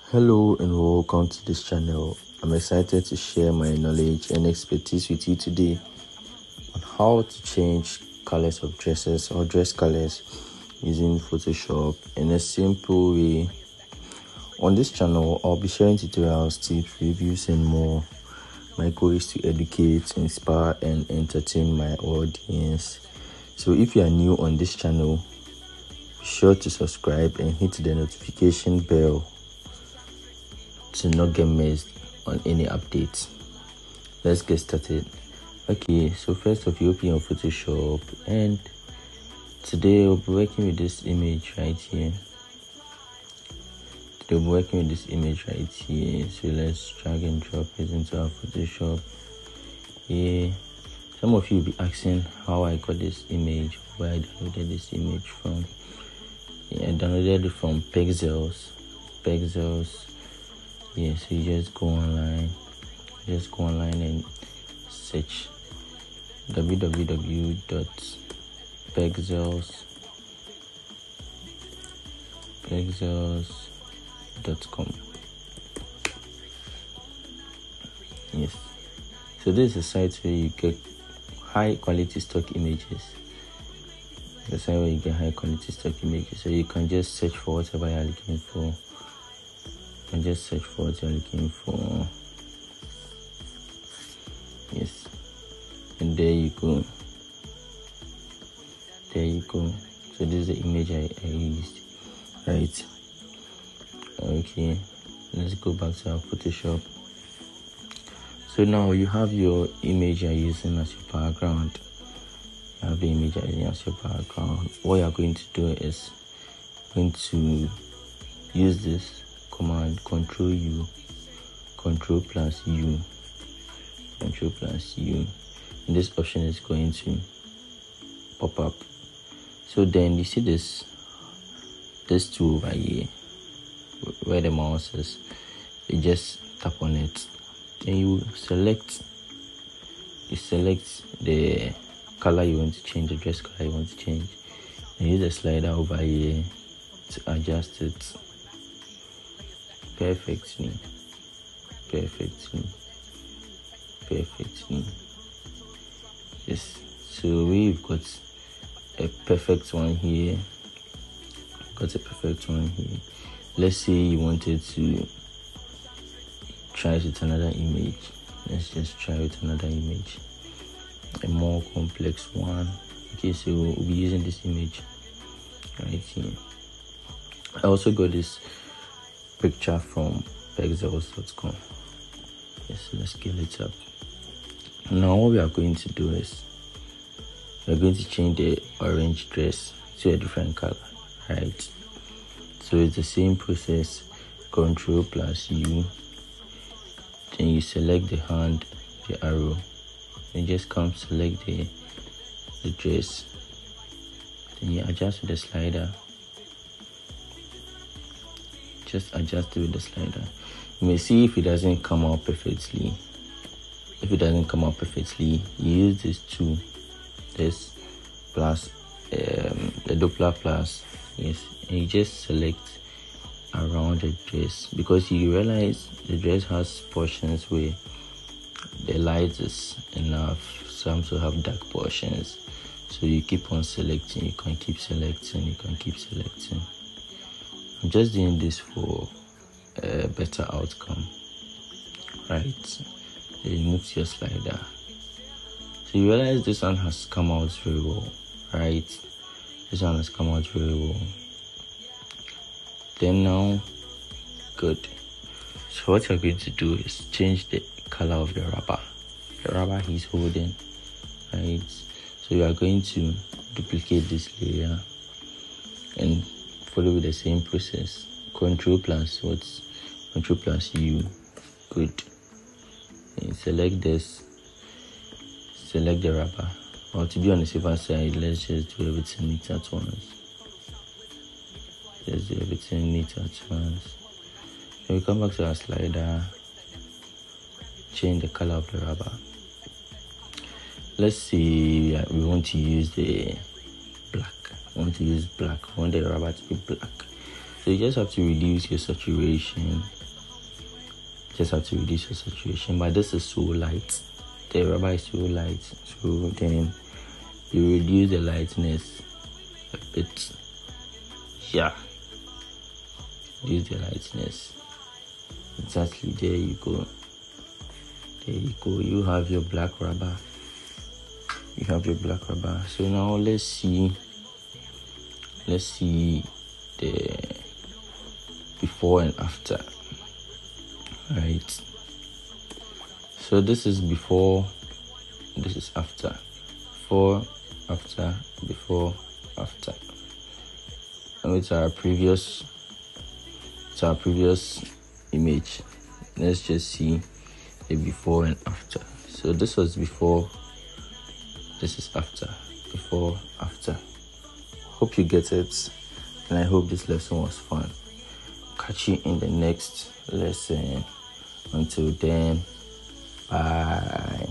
Hello and welcome to this channel. I'm excited to share my knowledge and expertise with you today on how to change colors of dresses or dress colors using Photoshop in a simple way. On this channel, I'll be sharing tutorials, tips, reviews and more. My goal is to educate, inspire and entertain my audience. So if you are new on this channel, be sure to subscribe and hit the notification bell to not get missed on any updates. Let's get started. Okay, so first off, you open your Photoshop, and today I'll be working with this image right here. So let's drag and drop it into our Photoshop. Yeah, some of you will be asking how I got this image, where I downloaded this image from. Yeah, I downloaded it from Pexels. Yeah, so you just go online and search www.pexels.com. Yes, so this is a site where you get high quality stock images. So you can just search for whatever you're looking for. Yes, and there you go. So this is the image I used, right? Okay, let's go back to our Photoshop. So now you have your image you're using as your background. What you're going to do is going to use this command Control plus U, and this option is going to pop up. So then you see this tool over here where the mouse is. You just tap on it, then you select the color you want to change, the dress color you want to change, and use the slider over here to adjust it perfectly. Yes, so we've got a perfect one here. Let's say you wanted to try with another image. Let's just try with another image, a more complex one. Okay, so we'll be using this image right here. I also got this picture from pexels.com. Yes, let's scale it up. Now what we are going to do is we're going to change the orange dress to a different color, right? So it's the same process. Control plus U, then you select the hand, the arrow, and just come select the dress, then you adjust with the slider. Just adjust it with the slider. You may see if it doesn't come out perfectly. You use this tool, this plus the Doppler plus, yes, and you just select around the dress, because you realize the dress has portions where the light is enough, some also have dark portions, so you keep on selecting. You can keep selecting. I'm just doing this for a better outcome, right? Then you move to your slider. So you realize this one has come out very well, right? Then now, good. So what you're going to do is change the color of the rubber he's holding, right? So you are going to duplicate this layer and follow with the same process. Control plus U, good. And select this, select the rubber. Or to be on the safer side, let's just do everything neat at once. Then we come back to our slider, change the color of the rubber. Let's see, we want to use the black. We want the rubber to be black. So you just have to reduce your saturation. But this is so light. The rubber is so light. So then you reduce the lightness a bit. Yeah. Reduce the lightness. Exactly. There you go. You have your black rubber. So now let's see the before and after. Right. So this is before, this is after. Before, after. And it's our previous image. Let's just see the before and after. So this was before, this is after. Before, after. Hope you get it, and I hope this lesson was fun. Catch you in the next lesson. Until then, bye.